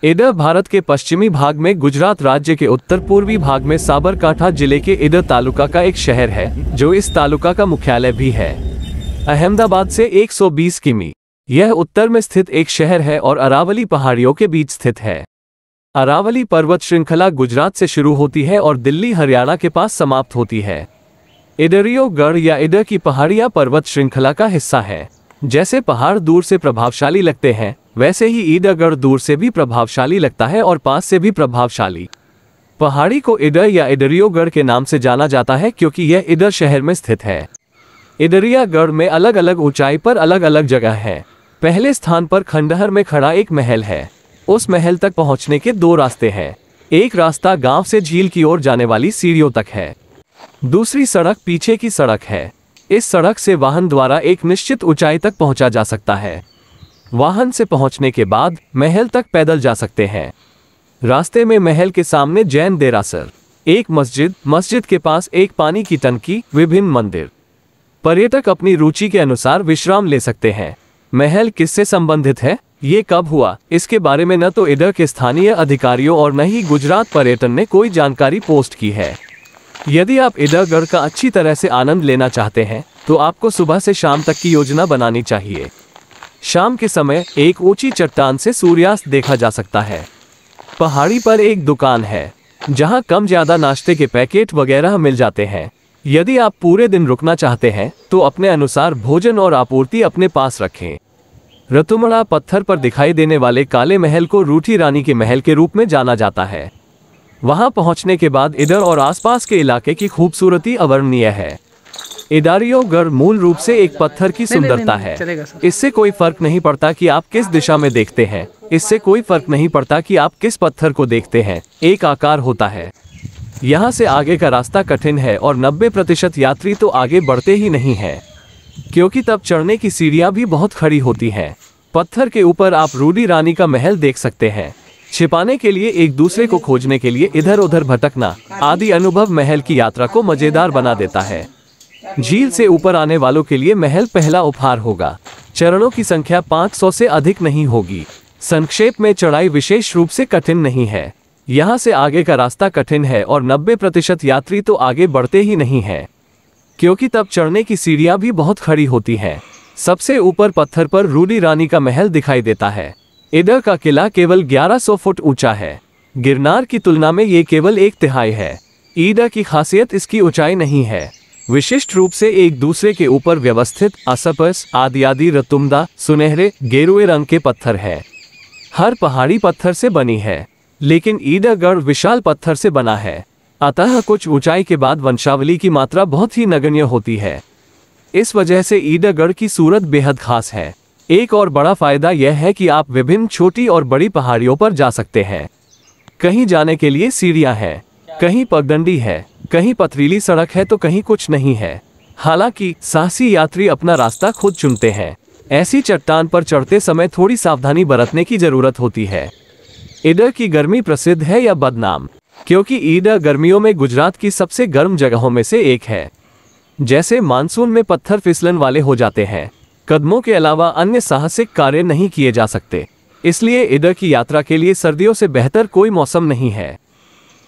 ईडर भारत के पश्चिमी भाग में गुजरात राज्य के उत्तर पूर्वी भाग में साबरकांठा जिले के ईडर तालुका का एक शहर है, जो इस तालुका का मुख्यालय भी है। अहमदाबाद से 120 किमी। यह उत्तर में स्थित एक शहर है और अरावली पहाड़ियों के बीच स्थित है। अरावली पर्वत श्रृंखला गुजरात से शुरू होती है और दिल्ली हरियाणा के पास समाप्त होती है। ईडरियो गढ़ या ईडर की पहाड़ियां पर्वत श्रृंखला का हिस्सा है। जैसे पहाड़ दूर से प्रभावशाली लगते हैं, वैसे ही ईडर गढ़ दूर से भी प्रभावशाली लगता है और पास से भी प्रभावशाली। पहाड़ी को ईडर या ईडरियो गढ़ के नाम से जाना जाता है क्योंकि यह ईडर शहर में स्थित है। ईडरिया गढ़ में अलग अलग ऊंचाई पर अलग अलग जगह है। पहले स्थान पर खंडहर में खड़ा एक महल है। उस महल तक पहुंचने के 2 रास्ते हैं। एक रास्ता गांव से झील की ओर जाने वाली सीढ़ियों तक है। दूसरी सड़क पीछे की सड़क है। इस सड़क से वाहन द्वारा एक निश्चित ऊंचाई तक पहुंचा जा सकता है। वाहन से पहुंचने के बाद महल तक पैदल जा सकते हैं। रास्ते में महल के सामने जैन देरासर, एक मस्जिद के पास एक पानी की टंकी, विभिन्न मंदिर। पर्यटक अपनी रुचि के अनुसार विश्राम ले सकते हैं। महल किससे संबंधित है, ये कब हुआ, इसके बारे में न तो ईडर के स्थानीय अधिकारियों और न ही गुजरात पर्यटन ने कोई जानकारी पोस्ट की है। यदि आप ईडर गढ़ का अच्छी तरह से आनंद लेना चाहते हैं तो आपको सुबह से शाम तक की योजना बनानी चाहिए। शाम के समय एक ऊंची चट्टान से सूर्यास्त देखा जा सकता है। पहाड़ी पर एक दुकान है जहां कम ज्यादा नाश्ते के पैकेट वगैरह मिल जाते हैं। यदि आप पूरे दिन रुकना चाहते हैं तो अपने अनुसार भोजन और आपूर्ति अपने पास रखें। रतुमड़ा पत्थर पर दिखाई देने वाले काले महल को रूठी रानी के महल के रूप में जाना जाता है। वहां पहुंचने के बाद ईडर और आसपास के इलाके की खूबसूरती अवर्णनीय है। ईडरियो गढ़ मूल रूप से एक पत्थर की सुंदरता है। इससे कोई फर्क नहीं पड़ता कि आप किस दिशा में देखते हैं, इससे कोई फर्क नहीं पड़ता कि आप किस पत्थर को देखते हैं, एक आकार होता है। यहाँ से आगे का रास्ता कठिन है और 90% यात्री तो आगे बढ़ते ही नहीं हैं, क्योंकि तब चढ़ने की सीढ़ियाँ भी बहुत खड़ी होती हैं। पत्थर के ऊपर आप रूडी रानी का महल देख सकते हैं। छिपाने के लिए, एक दूसरे को खोजने के लिए इधर उधर भटकना आदि अनुभव महल की यात्रा को मजेदार बना देता है। झील से ऊपर आने वालों के लिए महल पहला उपहार होगा। चरणों की संख्या 500 से अधिक नहीं होगी। संक्षेप में चढ़ाई विशेष रूप से कठिन नहीं है। यहाँ से आगे का रास्ता कठिन है और 90% यात्री तो आगे बढ़ते ही नहीं हैं, क्योंकि तब चढ़ने की सीढ़ियाँ भी बहुत खड़ी होती हैं। सबसे ऊपर पत्थर पर रूडी रानी का महल दिखाई देता है। ईडर का किला केवल 1100 फुट ऊंचा है। गिरनार की तुलना में ये केवल 1/3 है। ईडर की खासियत इसकी ऊंचाई नहीं है। विशिष्ट रूप से एक दूसरे के ऊपर व्यवस्थित असपस आदि रतुमदा सुनहरे गेरुए रंग के पत्थर है। हर पहाड़ी पत्थर से बनी है, लेकिन ईडर गढ़ विशाल पत्थर से बना है। अतः कुछ ऊंचाई के बाद वंशावली की मात्रा बहुत ही नगण्य होती है। इस वजह से ईडर गढ़ की सूरत बेहद खास है। एक और बड़ा फायदा यह है कि आप विभिन्न छोटी और बड़ी पहाड़ियों पर जा सकते हैं। कहीं जाने के लिए सीढ़ियां हैं, कहीं पगडंडी है, कहीं पथरीली सड़क है तो कहीं कुछ नहीं है। हालांकि साहसी यात्री अपना रास्ता खुद चुनते हैं। ऐसी चट्टान पर चढ़ते समय थोड़ी सावधानी बरतने की जरूरत होती है। ईडर की गर्मी प्रसिद्ध है या बदनाम, क्योंकि ईडर गर्मियों में गुजरात की सबसे गर्म जगहों में से एक है। जैसे मानसून में पत्थर फिसलन वाले हो जाते हैं, कदमों के अलावा अन्य साहसिक कार्य नहीं किए जा सकते। इसलिए ईडर की यात्रा के लिए सर्दियों से बेहतर कोई मौसम नहीं है।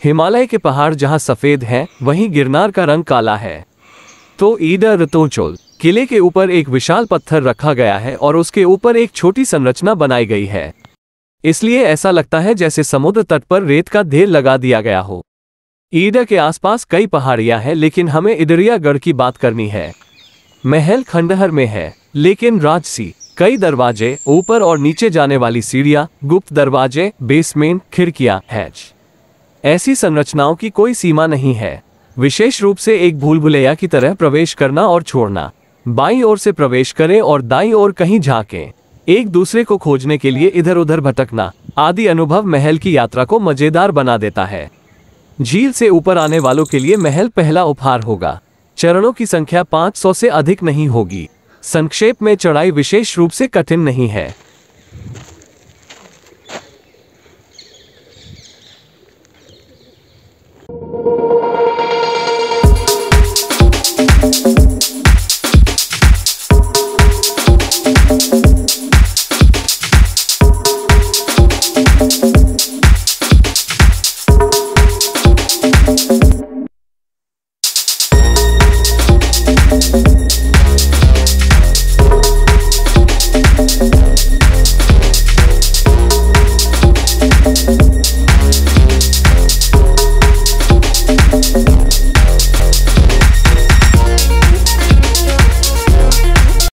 हिमालय के पहाड़ जहां सफेद हैं, वहीं गिरनार का रंग काला है। तो ईडर रतोचोल किले के ऊपर एक विशाल पत्थर रखा गया है और उसके ऊपर एक छोटी संरचना बनाई गई है। इसलिए ऐसा लगता है जैसे समुद्र तट पर रेत का ढेर लगा दिया गया हो। ईडर के आसपास कई पहाड़ियां हैं, लेकिन हमें ईडरिया गढ़ की बात करनी है। महल खंडहर में है, लेकिन राजसी। कई दरवाजे, ऊपर और नीचे जाने वाली सीढ़ियां, गुप्त दरवाजे, बेसमेंट, खिड़कियां, हैच। ऐसी संरचनाओं की कोई सीमा नहीं है। विशेष रूप से एक भूलभुलैया की तरह प्रवेश करना और छोड़ना। बाईं ओर से प्रवेश करें और दाईं ओर कहीं झांकें। एक दूसरे को खोजने के लिए इधर उधर भटकना आदि अनुभव महल की यात्रा को मजेदार बना देता है। झील से ऊपर आने वालों के लिए महल पहला उपहार होगा। चरणों की संख्या 500 से अधिक नहीं होगी। संक्षेप में चढ़ाई विशेष रूप से कठिन नहीं है।